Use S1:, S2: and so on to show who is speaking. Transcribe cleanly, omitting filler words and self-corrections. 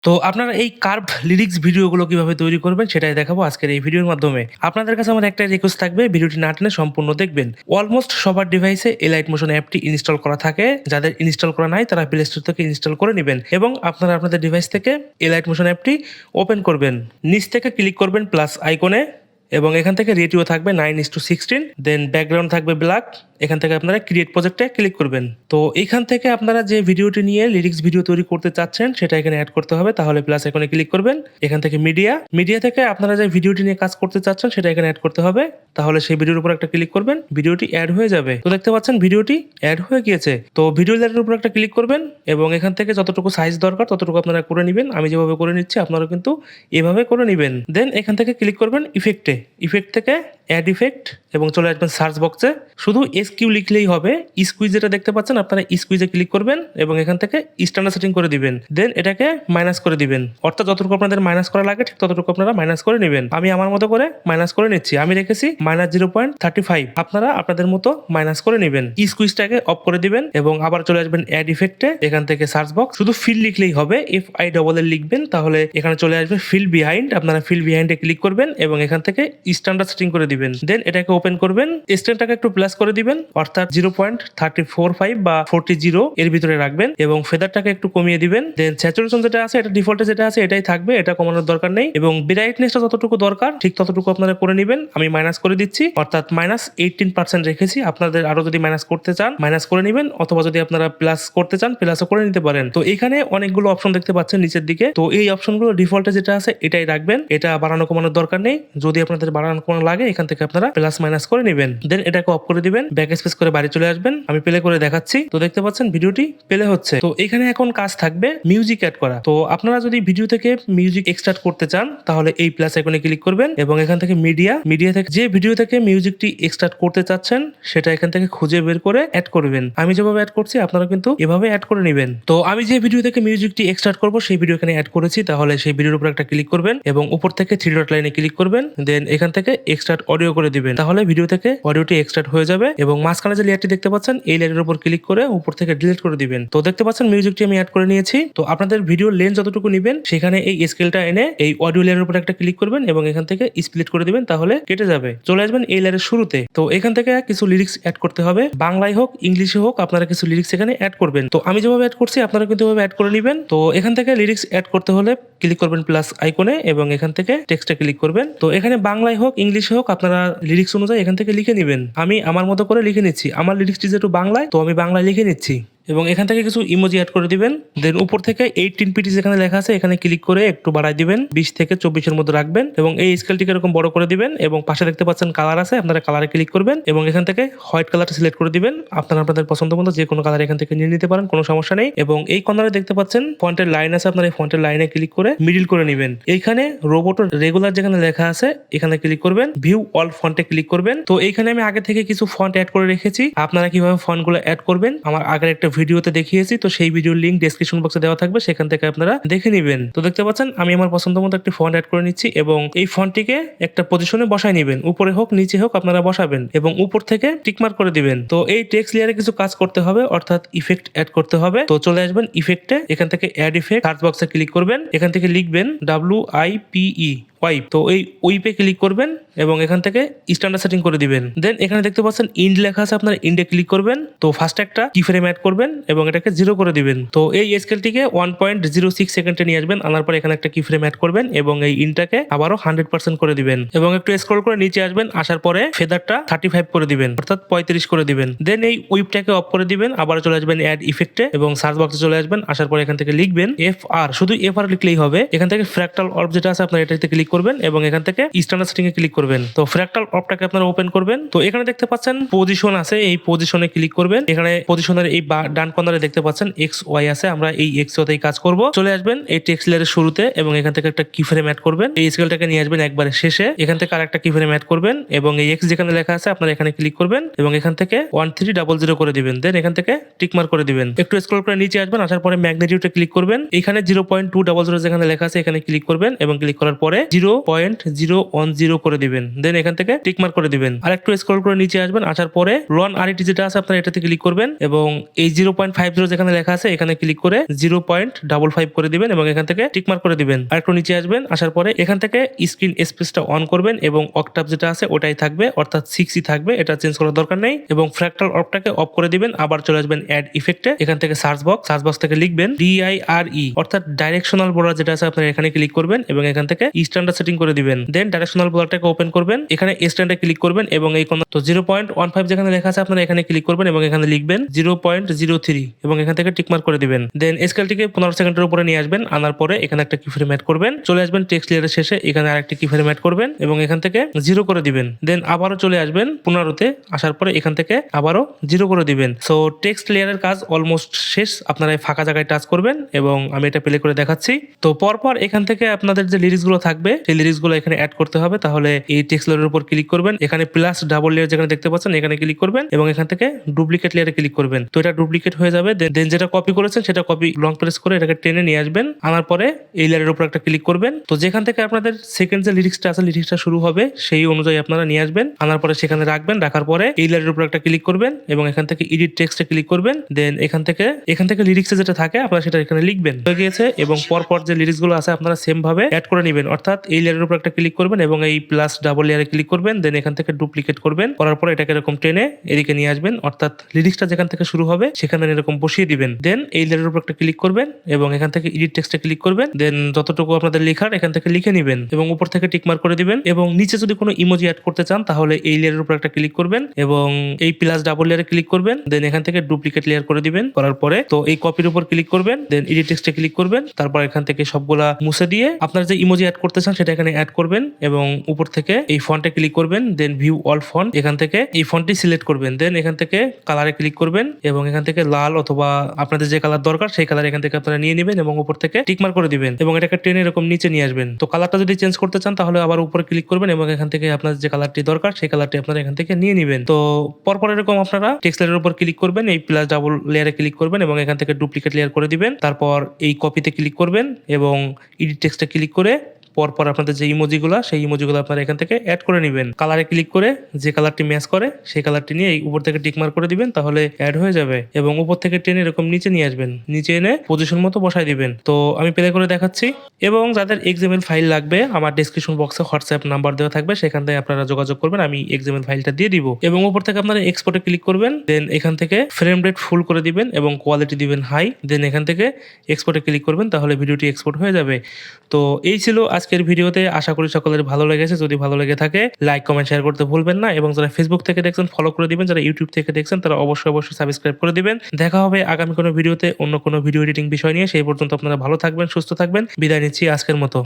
S1: তো আপনারা এই কার্ভ লিরিক্স ভিডিওগুলো কিভাবে তৈরি করবেন সেটাই দেখাবো আজকের এই ভিডিওর মাধ্যমে। আপনাদের কাছে আমার একটাই রিকোয়েস্ট থাকবে, ভিডিওটি না টেনে সম্পূর্ণ দেখবেন। অলমোস্ট সবার ডিভাইসে এলাইট মোশন অ্যাপটি ইনস্টল করা থাকে। যাদের ইনস্টল করা নাই তারা প্লে স্টোর থেকে ইনস্টল করে নেবেন এবং আপনারা আপনাদের ডিভাইস থেকে এলাইট মোশন অ্যাপটি ওপেন করবেন। নিচ থেকে ক্লিক করবেন প্লাস আইকনে এবং এখান থেকে রেটিও থাকবে 9:16, দেন ব্যাকগ্রাউন্ড থাকবে ব্ল্যাক। এখান থেকে আপনারা ক্রিয়েট প্রজেক্টে ক্লিক করবেন। তো এখান থেকে আপনারা যে ভিডিওটি নিয়ে লিরিক্স ভিডিও তৈরি করতে চাচ্ছেন সেটা এখানে অ্যাড করতে হবে। তাহলে প্লাস আইকনে ক্লিক করবেন। এখান থেকে মিডিয়া থেকে আপনারা যে ভিডিওটি নিয়ে কাজ করতে চাচ্ছেন সেটা এখানে অ্যাড করতে হবে। তাহলে সেই ভিডিওর উপর একটা ক্লিক করবেন, ভিডিওটি অ্যাড হয়ে যাবে। তো দেখতে পাচ্ছেন ভিডিওটি অ্যাড হয়ে গিয়েছে। তো ভিডিও লেয়ারের উপর একটা ক্লিক করবেন এবং এখান থেকে যতটুকু সাইজ দরকার ততটুকু আপনারা করে নেবেন। আমি যেভাবে করে নিচ্ছি আপনারা কিন্তু এভাবে করে নেবেন। দেন এখান থেকে ক্লিক করবেন ইফেক্ট থেকে অ্যাড ইফেক্ট এবং চলে আসবেন সার্চ বক্সে। শুধু এসকিউ লিখলেই হবে। স্কুইজ যেটা দেখতে পাচ্ছেন আপনারা স্কুইজে ক্লিক করবেন এবং এখান থেকে স্ট্যান্ডার্ড সেটিং করে দিবেন। দেন এটাকে মাইনাস করে দিবেন, অর্থাৎ যতটুকু আপনাদের মাইনাস করা লাগে ঠিক ততটুকু আপনারা মাইনাস করে নেবেন। আমি আমার মতো করে মাইনাস করে নিচ্ছি। আমি রেখেছি -0.35। আপনারা আপনাদের মতো মাইনাস করে নেবেন। স্কুইজটাকে অফ করে দিবেন এবং আবার চলে আসবেন অ্যাড ইফেক্টে। এখান থেকে সার্চ বক্স শুধু ফিল লিখলেই হবে, FILL লিখবেন। তাহলে এখানে চলে আসবে ফিল বিহাইন্ড। আপনারা ফিল বিহাইন্ডে ক্লিক করবেন এবং এখান থেকে স্ট্যান্ডার্ড সেটিং করে দিবেন। দেন এটাকে ওপেন করবেন, স্ট্যান্ডটাকে একটু প্লাস করে দিবেন, অর্থাৎ 0.345 বা 40 এর ভিতরে রাখবেন এবং ফেদারটাকে একটু কমিয়ে দিবেন। দেন স্যাচুরেশন যেটা আছে এটা ডিফল্টে যেটা আছে এটাই থাকবে, এটা কমানোর দরকার নেই। এবং ব্রাইটনেসটা যতটুকু দরকার ঠিক ততটুকু আপনারা করে নেবেন। আমি মাইনাস করে দিচ্ছি, অর্থাৎ -18% রেখেছি। আপনাদের আরো যদি মাইনাস করতে চান মাইনাস করে নেবেন, অথবা যদি আপনারা প্লাস করতে চান প্লাসও করে নিতে পারেন। তো এখানে অনেকগুলো অপশন দেখতে পাচ্ছেন নিচের দিকে। তো এই অপশনগুলো ডিফল্টে যেটা আছে এটাই রাখবেন, এটা বাড়ানো কমানোর দরকার নেই। যদি আপনাদের বাড়ানো কমানো লাগে এখান থেকে আপনারা প্লাস মাইনাস করে নেবেন। দেন এটাকে অফ করে দিবেন, ব্যাক স্পেস করে বাড়ি চলে আসবেন। আমি প্লে করে দেখাচ্ছি। তো দেখতে পাচ্ছেন ভিডিওটি প্লে হচ্ছে। তো এখানে এখন কাজ থাকবে মিউজিক অ্যাড করা। তো আপনারা যদি ভিডিও থেকে মিউজিক এক্সট্রাক্ট করতে চান তাহলে এই প্লাস আইকনে ক্লিক করবেন এবং এখান থেকে মিডিয়া থেকে যে ভিডিও থেকে মিউজিকটি এক্সট্রাক্ট করতে চাচ্ছেন সেটা এখান থেকে খুঁজে বের করে অ্যাড করবেন। আমি যেভাবে অ্যাড করছি আপনারা কিন্তু এভাবে অ্যাড করে নেবেন। তো আমি যে ভিডিও থেকে মিউজিকটি এক্সট্রাক্ট করব সেই ভিডিও এখানে অ্যাড করেছি। তাহলে সেই ভিডিওর উপর একটা ক্লিক করবেন এবং উপর থেকে 3 ডট লাইনে ক্লিক করবেন। দেন এখান থেকে এক্সট্রাক্ট অডিও করে দিবেন। তাহলে ভিডিও থেকে অডিওটি এক্সট্রাক্ট হয়ে যাবে এবং মাঝখানে যে লেয়ারটি দেখতে পাচ্ছেন এই লেয়ারের উপর ক্লিক করে উপর থেকে ডিলিট করে দিবেন। তো দেখতে পাচ্ছেন মিউজিকটি আমি অ্যাড করে নিয়েছি। তো আপনাদের ভিডিও লেন্থ যতটুকু নেবেন সেখানে এই স্কেলটা এনে এই অডিও লেয়ারের উপর একটা ক্লিক করবেন এবং এখান থেকে স্প্লিট করে দিবেন, তাহলে কেটে যাবে। চলে আসবেন এই লেয়ারের শুরুতে। তো এখান থেকে কিছু লিরিক্স অ্যাড করতে হবে, বাংলায় হোক ইংলিশে হোক আপনারা কিছু লিরিক্স এখানে অ্যাড করবেন। তো আমি যেভাবে অ্যাড করছি আপনারা কিন্তু এভাবে অ্যাড করে নেবেন। তো এখান থেকে লিরিক্স অ্যাড করতে হলে ক্লিক করবেন প্লাস আইকনে এবং এখান থেকে টেক্সটে ক্লিক করবেন। তো এখানে বাংলায় হোক ইংলিশে হোক আপনারা লিরিক্স অনুযায়ী এখান থেকে লিখে নেবেন। আমি আমার মতো করে লিখে নিচ্ছি, আমার লিরিক্সটি যেহেতু বাংলায় তো আমি বাংলায় লিখে নিচ্ছি এবং এখান থেকে কিছু ইমোজি অ্যাড করে দিবেন। দেন উপর থেকে 18 পিটি যেখানে লেখা আছে এখানে ক্লিক করে একটু বাড়াই দিবেন, 20 থেকে 24 মধ্যে রাখবেন এবং এই স্কেলটিকে এরকম বড় করে দিবেন এবং পাশে দেখতে পাচ্ছেন কালার আছে, আপনারা কালারে ক্লিক করবেন এবং এখান থেকে হোয়াইট কালারটা সিলেক্ট করে দিবেন। আপনারা আপনাদের পছন্দ মতো যে কোনো কালার এখান থেকে নিয়ে নিতে পারেন, কোনো সমস্যা নেই। এবং এই কর্নারে দেখতে পাচ্ছেন ফন্টের লাইন আছে, আপনারা এই ফন্টের লাইনে ক্লিক করে মিডিল করে নেবেন। এইখানে রোবট রেগুলার যেখানে লেখা আছে এখানে ক্লিক করবেন, ভিউ অল ফন্টে ক্লিক করবেন। তো এইখানে আমি আগে থেকে কিছু ফন্ট অ্যাড করে রেখেছি, আপনারা কিভাবে ফন্টগুলো অ্যাড করবেন আমার আগের একটা ভিডিওতে দেখিয়েছি। তো সেই ভিডিওর লিংক ডেসক্রিপশন বক্সে দেওয়া থাকবে, সেখান থেকে আপনারা দেখে নেবেন। তো দেখতে পাচ্ছেন আমি আমার পছন্দ মতো একটি ফন্ট অ্যাড করে নিচ্ছি এবং এই ফন্টটিকে একটা পজিশনে বসায় নেবেন, উপরে হোক নিচে হোক আপনারা বসাবেন এবং উপর থেকে টিকমার্ক করে দিবেন। তো এই টেক্সট লেয়ারে কিছু কাজ করতে হবে, অর্থাৎ ইফেক্ট অ্যাড করতে হবে। তো চলে আসবেন ইফেক্টে, এখান থেকে অ্যাড ইফেক্ট, সার্চ বক্সে ক্লিক করবেন, এখান থেকে লিখবেন WIPE ওয়াইপ। তো এই ওইপে ক্লিক করবেন এবং এখান থেকে স্ট্যান্ডার্ড সেটিং করে দিবেন। দেন এখানে দেখতে পাচ্ছেন ইন্ড লেখা আছে, আপনার ইন্ডে ক্লিক করবেন। তো ফার্স্ট একটা কি ফ্রেম অ্যাড করবেন এবং এটাকে 0 করে দিবেন। তো এই স্কেলটিকে 1.06 সেকেন্ডে নিয়ে আসবেন, আনার পর এখানে একটা কি ফ্রেম অ্যাড করবেন এবং এই ইনটাকে আবারও 100% করে দিবেন এবং একটু স্ক্রল করে নিচে আসবেন, আসার পরে ফেদারটা 35 করে দিবেন, অর্থাৎ 35 করে দিবেন। দেন এই উইপটাকে অফ করে দিবেন, আবার চলে আসবেন অ্যাড ইফেক্টে এবং সার্চ বক্সে চলে আসবেন, আসার পরে এখান থেকে লিখবেন FR, শুধু FR লিখলেই হবে। এখান থেকে ফ্র্যাকটাল অর্ব যেটা আছে আপনার এটাতে ক্লিক করবেন এবং এখান থেকে স্ট্যান্ডার্ড সেটিং এ ক্লিক করবেন। তো ফ্র্যাকটাল অর্বটাকে আপনারা ওপেন করবেন। তো এখানে দেখতে পাচ্ছেন পজিশন আছে, এই পজিশনে ক্লিক করবেন। এখানে পজিশনের এই ডান কর্নারে দেখতে পাচ্ছেন XY আছে, আমরা এই XY তেই কাজ করব। চলে আসবেন এই টেক্সট লেয়ারের শুরুতে এবং এখান থেকে একটা কি ফ্রেম অ্যাড করবেন, এই স্কেলটাকে নিয়ে আসবেন একবারে শেষে, এখান থেকে আরেকটা কি ফ্রেম অ্যাড করবেন এবং এই X যেখানে লেখা আছে আপনারা এখানে ক্লিক করবেন এবং এখান থেকে 1300 করে দিবেন। দেন এখান থেকে টিকমার্ক করে দিবেন, একটু স্ক্রল করে নিচে আসবেন, আসার পরে ম্যাগনিটিউডে ক্লিক করবেন, এখানে 0.200 যেখানে লেখা আছে এখানে ক্লিক করবেন এবং ক্লিক করার পরে 0.010 করে দিবেন। দেন এখান থেকে টিক মার্ক করে দিবেন। আর একটু স্ক্রল করে নিচে আসবেন, আসার পরে রন আরইটি যেটা আছে আপনারা এটাতে ক্লিক করবেন এবং এই 0.50 যেখানে লেখা আছে এখানে ক্লিক করে 0.55 করে দিবেন এবং এখান থেকে টিক মার্ক করে দিবেন। আর একটু নিচে আসবেন, আসার পরে এখান থেকে স্ক্রিন স্পেসটা অন করবেন এবং অক্টাভ যেটা আছে ওটাই থাকবে, অর্থাৎ 6ই থাকবে, এটা চেঞ্জ করার দরকার নেই। এবং ফ্র্যাক্টাল অফটাকে অফ করে দিবেন। আবার চলে আসবেন অ্যাড ইফেক্টে, এখান থেকে সার্চ বক্স থেকে লিখবেন DIRE, অর্থাৎ ডাইরেকশনাল বোর্ডার যেটা আছে আপনারা এখানে ক্লিক করবেন এবং এখান থেকে স্ট্যান্ডার্ড সেটিং করে দিবেন। দেন ডাইরেকশনাল বোর্ডারটাকে ওপেন করবেন, এখানে স্ট্যান্ডে ক্লিক করবেন এবং এই কোন তো 0.15 যেখানে লেখা আছে আপনারা এখানে ক্লিক করবেন এবং এখানে লিখবেন 0.03 এবং এখান থেকে টিক মার্ক করে দিবেন। দেন স্কেলটিকে 15 সেকেন্ডের উপরে নিয়ে আসবেন, আনার পরে এখানে একটা কিফ্রেম অ্যাড করবেন, চলে আসবেন টেক্সট লেয়ারের শেষে, এখানে আরেকটা কিফ্রেম অ্যাড করবেন এবং এখান থেকে 0 করে দিবেন। দেন আবারও চলে আসবেন 15তে, আসার পরে এখান থেকে আবারও 0 করে দিবেন। সো টেক্সট লেয়ারের কাজ অলমোস্ট শেষ, আপনারা এই ফাঁকা জায়গায় টাচ করবেন এবং আমি এটা প্লে করে দেখাচ্ছি। তো পরপর এখান থেকে আপনাদের যে লিরিক্স গুলো থাকবে সেই লিরিক্স গুলো এখানে অ্যাড করতে হবে। তাহলে এই টেক্সট লেয়ারের উপর ক্লিক করবেন, এখানে প্লাস ডাবল লেয়ার যেখানে দেখতে পাচ্ছেন এখানে ক্লিক করবেন এবং এখান থেকে ডুপ্লিকেট লেয়ারে ক্লিক করবেন। তো এটা ডুপ্লিকেট হয়ে যাবে। দেন যেটা কপি করেছেন সেটা কপি লং প্রেস করে এটাকে টেনে নিয়ে আসবেন, আনার পরে এই লেয়ারের উপর একটা ক্লিক করবেন। তো যেখান থেকে আপনাদের সেকেন্ড যে লিরিক্সটা আছে লিরিক্সটা শুরু হবে সেই অনুযায়ী আপনারা নিয়ে আসবেন, আনার পরে সেখানে রাখবেন, রাখার পরে এই লেয়ারের উপর একটা ক্লিক করবেন এবং এখান থেকে এডিট টেক্সটে ক্লিক করবেন। দেন এখান থেকে লিরিক্সে যেটা থাকে আপনারা সেটা এখানে লিখবেন, হয়ে গিয়েছে। এবং পরপর যে লিরিক্স গুলো আছে আপনারা সেম ভাবে অ্যাড করে নেবেন, অর্থাৎ এই লেয়ারের উপর একটা ক্লিক করবেন এবং এই প্লাস ডাবল লেয়ারে ক্লিক করবেন। দেন এখান থেকে ডুপ্লিকেট করবেন, করার পরে এটাকে এরকম টেনে এদিকে নিয়ে আসবেন, অর্থাৎ লিরিক্সটা যেখান থেকে শুরু হবে সেখানে এরকম বসিয়ে দিবেন। দেন এই লেয়ারের উপর একটা ক্লিক করবেন এবং এখান থেকে এডিট টেক্সটে ক্লিক করবেন। দেন যতটুকু আপনাদের লেখার এখান থেকে লিখে নেবেন এবং উপর থেকে টিক মার্ক করে দিবেন। এবং নিচে যদি কোনো ইমোজি অ্যাড করতে চান তাহলে এই লেয়ারের উপর একটা ক্লিক করবেন এবং এই প্লাস ডাবল লেয়ারে ক্লিক করবেন। দেন এখান থেকে ডুপ্লিকেট লেয়ার করে দিবেন, করার পরে তো এই কপির উপর ক্লিক করবেন, দেন এডিট টেক্সটে ক্লিক করবেন, তারপর এখান থেকে সবগুলা মুছে দিয়ে আপনার যে ইমোজি অ্যাড করতে চান সেটা এখানে অ্যাড করবেন এবং উপর থেকে এই ফন্টে ক্লিক করবেন। দেন ভিউ অল ফন্ট, এখান থেকে এই ফন্টটি সিলেক্ট করবেন। দেন এখান থেকে কালারে ক্লিক করবেন এবং এখান থেকে লাল অথবা আপনাদের যে কালার দরকার সেই কালার এখান থেকে আপনারা নিয়ে নেবেন এবং উপর থেকে টিক মার্ক করে দিবেন এবং এটাকে টেনে এরকম নিচে নিয়ে আসবেন। তো কালারটা যদি চেঞ্জ করতে চান তাহলে আবার উপরে ক্লিক করবেন এবং এখান থেকে আপনার যে কালারটি দরকার সেই কালারটি আপনারা এখান থেকে নিয়ে নেবেন। তো পরপর এরকম আপনারা টেক্সট লেয়ারের উপর ক্লিক করবেন, এই প্লাস ডাবল লেয়ারে ক্লিক করবেন এবং এখান থেকে ডুপ্লিকেট লেয়ার করে দিবেন। তারপর এই কপিতে ক্লিক করবেন এবং এডিট টেক্সটে ক্লিক করে পরপর আপনাদের যে ইমোজিগুলো সেই ইমোজিগুলো আপনারা এখান থেকে অ্যাড করে নেবেন। কালারে ক্লিক করে যে কালারটি ম্যাচ করে সেই কালারটি নিয়ে এই উপর থেকে টিক মার্ক করে দিবেন, তাহলে অ্যাড হয়ে যাবে। এবং উপর থেকে টেনে এরকম নিচে নিয়ে আসবেন, নিচে এনে পজিশন মতো বসাই দিবেন। তো আমি প্লে করে দেখাচ্ছি। এবং যাদের XML ফাইল লাগবে আমার ডেসক্রিপশন বক্সে হোয়াটসঅ্যাপ নাম্বার দেওয়া থাকবে, সেখান থেকে আপনারা যোগাযোগ করবেন, আমি XML ফাইলটা দিয়ে দিব। এবং উপর থেকে আপনারা এক্সপোর্টে ক্লিক করবেন, দেন এখান থেকে ফ্রেম রেট ফুল করে দিবেন এবং কোয়ালিটি দিবেন হাই। দেন এখান থেকে এক্সপোর্টে ক্লিক করবেন, তাহলে ভিডিওটি এক্সপোর্ট হয়ে যাবে। তো এই ছিল আজকের ভিডিওতে, আশা করি সকলের ভালো লেগেছে। যদি ভালো লেগে থাকে লাইক কমেন্ট শেয়ার করতে ভুলবেন না এবং যারা ফেসবুক থেকে দেখছেন ফলো করে দিবেন, যারা ইউটিউব থেকে দেখছেন তারা অবশ্যই সাবস্ক্রাইব করে দিবেন। দেখা হবে আগামী কোনো ভিডিওতে অন্য কোনো ভিডিও এডিটিং বিষয় নিয়ে। সেই পর্যন্ত আপনারা ভালো থাকবেন, সুস্থ থাকবেন। বিদায় নিচ্ছি আজকের মতো।